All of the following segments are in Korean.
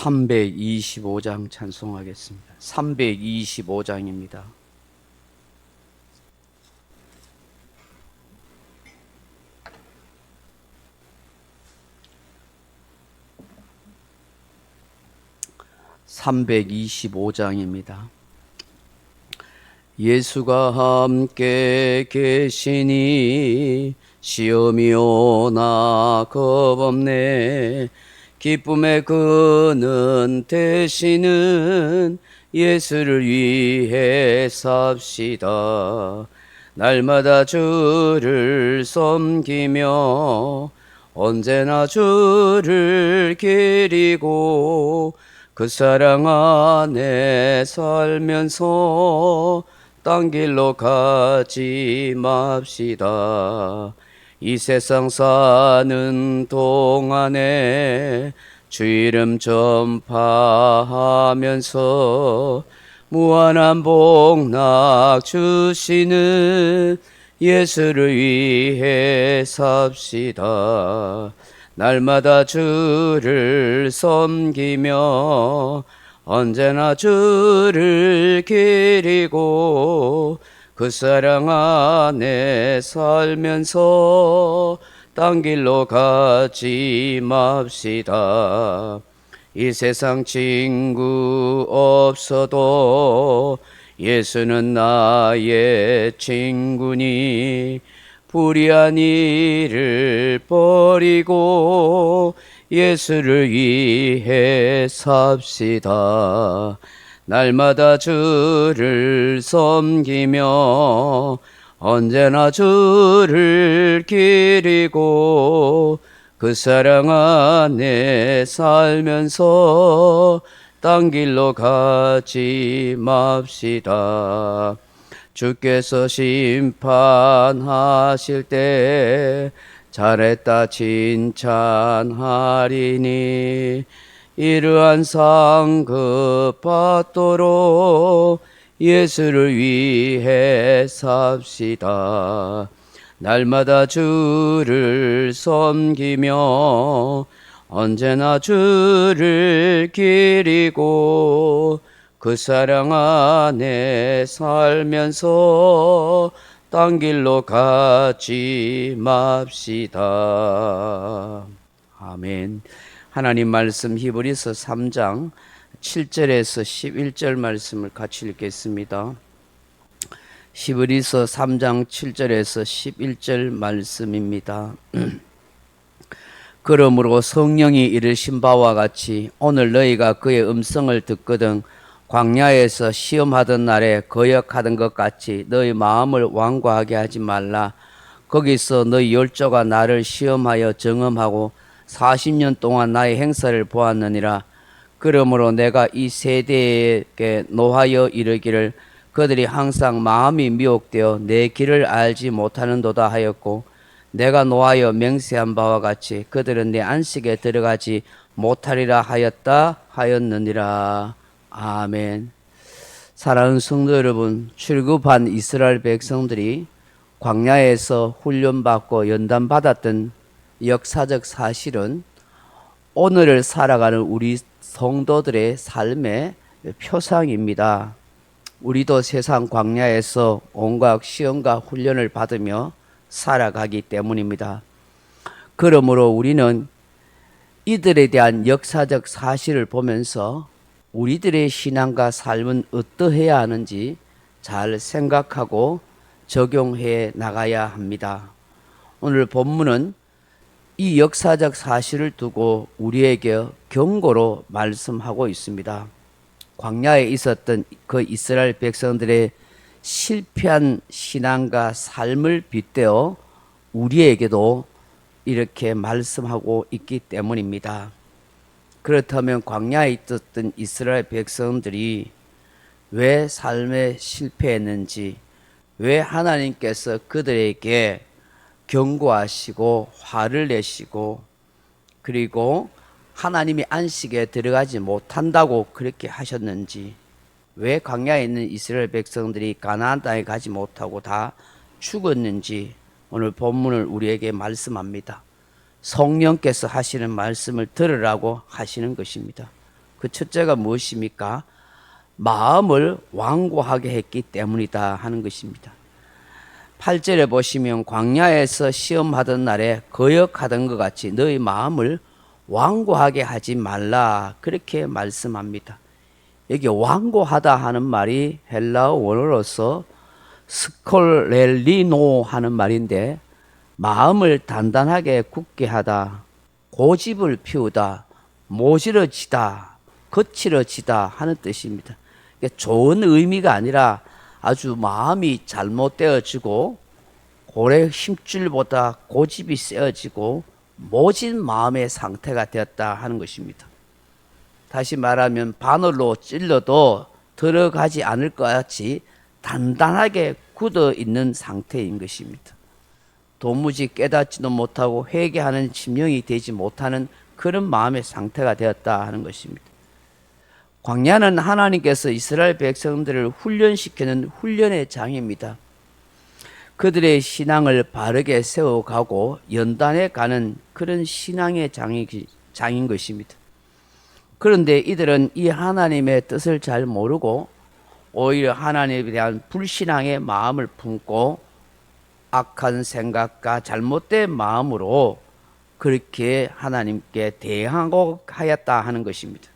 325장 찬송하겠습니다. 325장입니다. (325장입니다) 예수가 함께 계시니 시험이 오나 겁없네. 기쁨의 그는 되시는 예수를 위해 삽시다. 날마다 주를 섬기며 언제나 주를 기리고 그 사랑 안에 살면서 딴 길로 가지 맙시다. 이 세상 사는 동안에 주 이름 전파하면서 무한한 복락 주시는 예수를 위해 삽시다. 날마다 주를 섬기며 언제나 주를 기리고 그 사랑 안에 살면서 딴 길로 가지 맙시다. 이 세상 친구 없어도 예수는 나의 친구니 불의한 일을 버리고 예수를 위해 삽시다. 날마다 주를 섬기며 언제나 주를 기리고 그 사랑 안에 살면서 딴 길로 가지 맙시다. 주께서 심판하실 때 잘했다 칭찬하리니 이러한 상급 받도록 예수를 위해 삽시다. 날마다 주를 섬기며 언제나 주를 기리고 그 사랑 안에 살면서 딴 길로 가지 맙시다. 아멘. 하나님 말씀 히브리서 3장 7절에서 11절 말씀을 같이 읽겠습니다. 히브리서 3장 7절에서 11절 말씀입니다. 그러므로 성령이 이르신 바와 같이 오늘 너희가 그의 음성을 듣거든 광야에서 시험하던 날에 거역하던 것 같이 너희 마음을 완고하게 하지 말라. 거기서 너희 열조가 나를 시험하여 정험하고 40년 동안 나의 행사를 보았느니라. 그러므로 내가 이 세대에게 노하여 이르기를 그들이 항상 마음이 미혹되어 내 길을 알지 못하는도다 하였고 내가 노하여 맹세한 바와 같이 그들은 내 안식에 들어가지 못하리라 하였다 하였느니라. 아멘. 사랑하는 성도 여러분, 출급한 이스라엘 백성들이 광야에서 훈련받고 연단받았던 역사적 사실은 오늘을 살아가는 우리 성도들의 삶의 표상입니다. 우리도 세상 광야에서 온갖 시험과 훈련을 받으며 살아가기 때문입니다. 그러므로 우리는 이들에 대한 역사적 사실을 보면서 우리들의 신앙과 삶은 어떠해야 하는지 잘 생각하고 적용해 나가야 합니다. 오늘 본문은 이 역사적 사실을 두고 우리에게 경고로 말씀하고 있습니다. 광야에 있었던 그 이스라엘 백성들의 실패한 신앙과 삶을 빗대어 우리에게도 이렇게 말씀하고 있기 때문입니다. 그렇다면 광야에 있었던 이스라엘 백성들이 왜 삶에 실패했는지, 왜 하나님께서 그들에게 경고하시고 화를 내시고 그리고 하나님이 안식에 들어가지 못한다고 그렇게 하셨는지, 왜 광야에 있는 이스라엘 백성들이 가나안 땅에 가지 못하고 다 죽었는지 오늘 본문을 우리에게 말씀합니다. 성령께서 하시는 말씀을 들으라고 하시는 것입니다. 그 첫째가 무엇입니까? 마음을 완고하게 했기 때문이다 하는 것입니다. 8절에 보시면 광야에서 시험하던 날에 거역하던 것 같이 너희 마음을 완고하게 하지 말라 그렇게 말씀합니다. 여기 완고하다 하는 말이 헬라어 원어로서 스콜렐리노 하는 말인데 마음을 단단하게 굳게 하다, 고집을 피우다, 모질어지다, 거칠어지다 하는 뜻입니다. 좋은 의미가 아니라 아주 마음이 잘못되어지고 고래 힘줄보다 고집이 세어지고 모진 마음의 상태가 되었다 하는 것입니다. 다시 말하면 바늘로 찔러도 들어가지 않을 것 같이 단단하게 굳어 있는 상태인 것입니다. 도무지 깨닫지도 못하고 회개하는 심령이 되지 못하는 그런 마음의 상태가 되었다 하는 것입니다. 광야는 하나님께서 이스라엘 백성들을 훈련시키는 훈련의 장입니다. 그들의 신앙을 바르게 세워가고 연단해 가는 그런 신앙의 장인 것입니다. 그런데 이들은 이 하나님의 뜻을 잘 모르고 오히려 하나님에 대한 불신앙의 마음을 품고 악한 생각과 잘못된 마음으로 그렇게 하나님께 대항하고 하였다 하는 것입니다.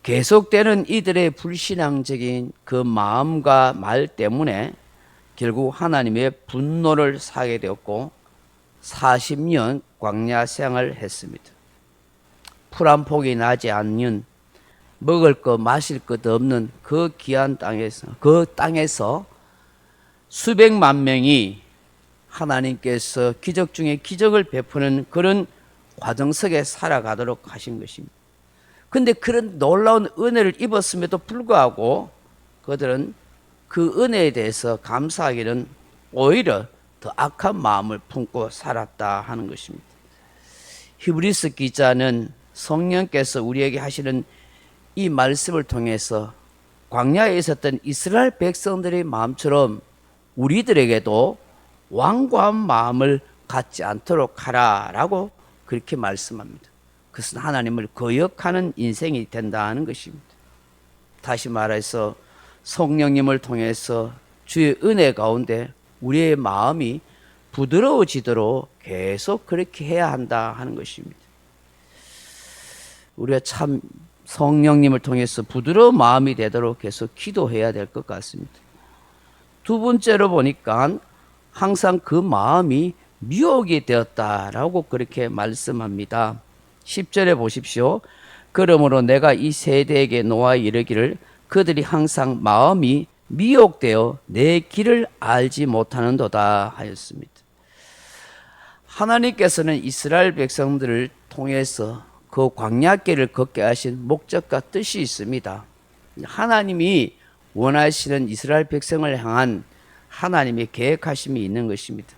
계속되는 이들의 불신앙적인 그 마음과 말 때문에 결국 하나님의 분노를 사게 되었고 40년 광야 생활을 했습니다. 풀 한 폭이 나지 않는 먹을 것 마실 것 없는 그 귀한 땅에서 수백만 명이 하나님께서 기적 중에 기적을 베푸는 그런 과정 속에 살아가도록 하신 것입니다. 근데 그런 놀라운 은혜를 입었음에도 불구하고 그들은 그 은혜에 대해서 감사하기는 오히려 더 악한 마음을 품고 살았다 하는 것입니다. 히브리서 기자는 성령께서 우리에게 하시는 이 말씀을 통해서 광야에 있었던 이스라엘 백성들의 마음처럼 우리들에게도 완고한 마음을 갖지 않도록 하라라고 그렇게 말씀합니다. 그것은 하나님을 거역하는 인생이 된다는 것입니다. 다시 말해서 성령님을 통해서 주의 은혜 가운데 우리의 마음이 부드러워지도록 계속 그렇게 해야 한다 하는 것입니다. 우리가 참 성령님을 통해서 부드러운 마음이 되도록 계속 기도해야 될 것 같습니다. 두 번째로 보니까 항상 그 마음이 미혹이 되었다라고 그렇게 말씀합니다. 10절에 보십시오. 그러므로 내가 이 세대에게 놓아 이르기를 그들이 항상 마음이 미혹되어 내 길을 알지 못하는도다 하였습니다. 하나님께서는 이스라엘 백성들을 통해서 그 광야길을 걷게 하신 목적과 뜻이 있습니다. 하나님이 원하시는 이스라엘 백성을 향한 하나님의 계획하심이 있는 것입니다.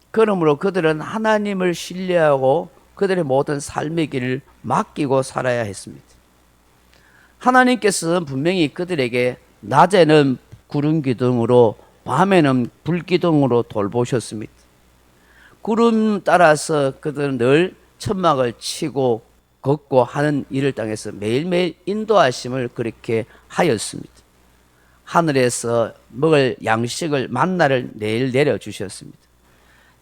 그러므로 그들은 하나님을 신뢰하고 그들의 모든 삶의 길을 맡기고 살아야 했습니다. 하나님께서는 분명히 그들에게 낮에는 구름 기둥으로 밤에는 불 기둥으로 돌보셨습니다. 구름 따라서 그들은 늘 천막을 치고 걷고 하는 일을 당해서 매일매일 인도하심을 그렇게 하였습니다. 하늘에서 먹을 양식을 만나를 매일 내려주셨습니다.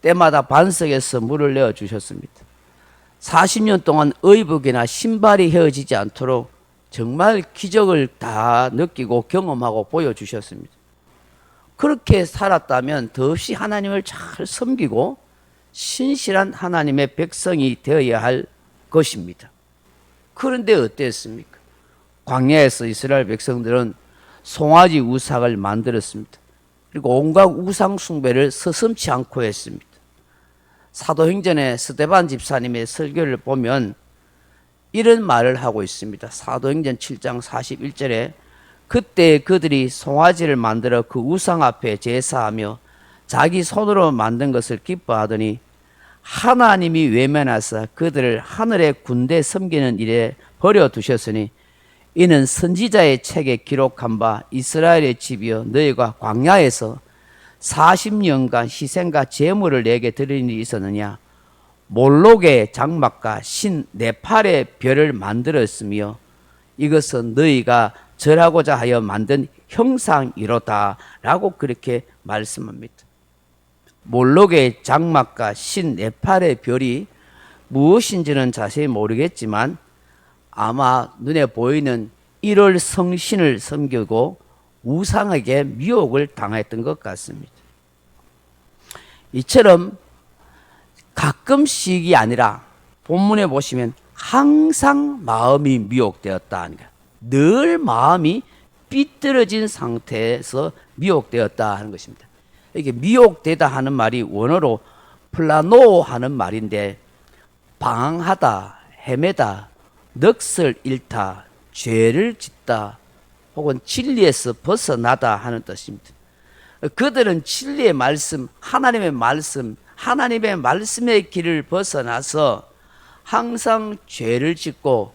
때마다 반석에서 물을 내어주셨습니다. 40년 동안 의복이나 신발이 헤어지지 않도록 정말 기적을 다 느끼고 경험하고 보여주셨습니다. 그렇게 살았다면 더없이 하나님을 잘 섬기고 신실한 하나님의 백성이 되어야 할 것입니다. 그런데 어땠습니까? 광야에서 이스라엘 백성들은 송아지 우상을 만들었습니다. 그리고 온갖 우상 숭배를 서슴지 않고 했습니다. 사도행전의 스데반 집사님의 설교를 보면 이런 말을 하고 있습니다. 사도행전 7장 41절에 그때 그들이 송아지를 만들어 그 우상 앞에 제사하며 자기 손으로 만든 것을 기뻐하더니 하나님이 외면하사 그들을 하늘의 군대 섬기는 일에 버려두셨으니 이는 선지자의 책에 기록한 바 이스라엘의 집이여 너희가 광야에서 40년간 희생과 제물을 내게 드린 일이 있었느냐 몰록의 장막과 신 네팔의 별을 만들었으며 이것은 너희가 절하고자 하여 만든 형상이로다 라고 그렇게 말씀합니다. 몰록의 장막과 신 네팔의 별이 무엇인지는 자세히 모르겠지만 아마 눈에 보이는 1월 성신을 섬기고 우상에게 미혹을 당했던 것 같습니다. 이처럼 가끔씩이 아니라 본문에 보시면 항상 마음이 미혹되었다 하는 거예요. 늘 마음이 삐뚤어진 상태에서 미혹되었다 하는 것입니다. 이게 미혹되다 하는 말이 원어로 플라노 하는 말인데 방황하다, 헤매다, 넋을 잃다, 죄를 짓다 혹은 진리에서 벗어나다 하는 뜻입니다. 그들은 진리의 말씀, 하나님의 말씀의 길을 벗어나서 항상 죄를 짓고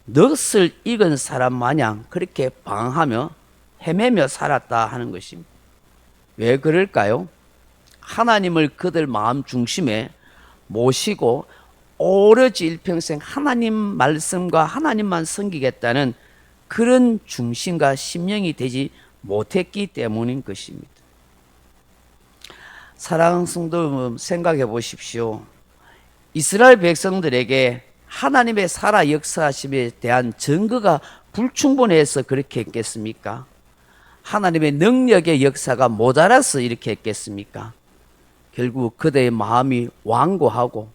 넋을 잃은 사람 마냥 그렇게 방황하며 헤매며 살았다 하는 것입니다. 왜 그럴까요? 하나님을 그들 마음 중심에 모시고 오로지 일평생 하나님 말씀과 하나님만 섬기겠다는 그런 중심과 심령이 되지 못했기 때문인 것입니다. 사랑하는 성도 여러분, 생각해 보십시오. 이스라엘 백성들에게 하나님의 살아 역사하심에 대한 증거가 불충분해서 그렇게 했겠습니까? 하나님의 능력의 역사가 모자라서 이렇게 했겠습니까? 결국 그들의 마음이 완고하고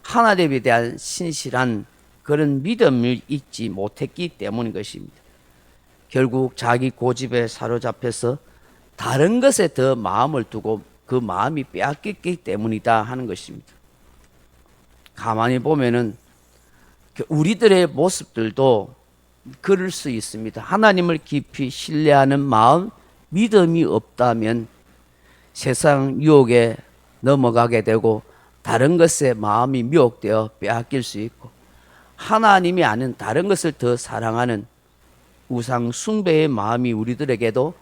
하나님에 대한 신실한 그런 믿음을 잊지 못했기 때문인 것입니다. 결국 자기 고집에 사로잡혀서 다른 것에 더 마음을 두고 그 마음이 빼앗겼기 때문이다 하는 것입니다. 가만히 보면은 우리들의 모습들도 그럴 수 있습니다. 하나님을 깊이 신뢰하는 마음, 믿음이 없다면 세상 유혹에 넘어가게 되고 다른 것에 마음이 미혹되어 빼앗길 수 있고 하나님이 아닌 다른 것을 더 사랑하는 우상 숭배의 마음이 우리들에게도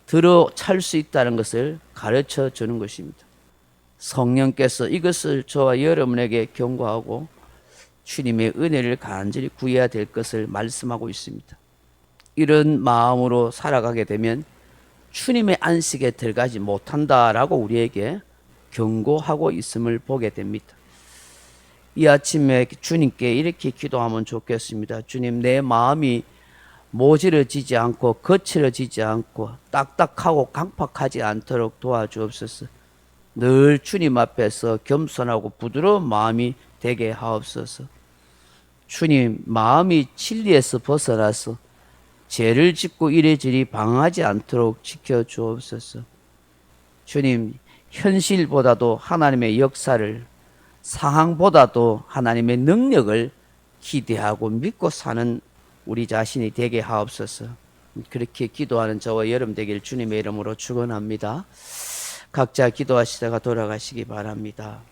들어찰 수 있다는 것을 가르쳐 주는 것입니다. 성령께서 이것을 저와 여러분에게 경고하고 주님의 은혜를 간절히 구해야 될 것을 말씀하고 있습니다. 이런 마음으로 살아가게 되면 주님의 안식에 들어가지 못한다라고 우리에게 경고하고 있음을 보게 됩니다. 이 아침에 주님께 이렇게 기도하면 좋겠습니다. 주님, 내 마음이 모질어지지 않고 거칠어지지 않고 딱딱하고 강팍하지 않도록 도와주옵소서. 늘 주님 앞에서 겸손하고 부드러운 마음이 되게 하옵소서. 주님, 마음이 진리에서 벗어나서 죄를 짓고 이래저래 방황하지 않도록 지켜주옵소서. 주님, 현실보다도 하나님의 역사를, 상황보다도 하나님의 능력을 기대하고 믿고 사는 우리 자신이 되게 하옵소서. 그렇게 기도하는 저와 여러분 되길 주님의 이름으로 축원합니다. 각자 기도하시다가 돌아가시기 바랍니다.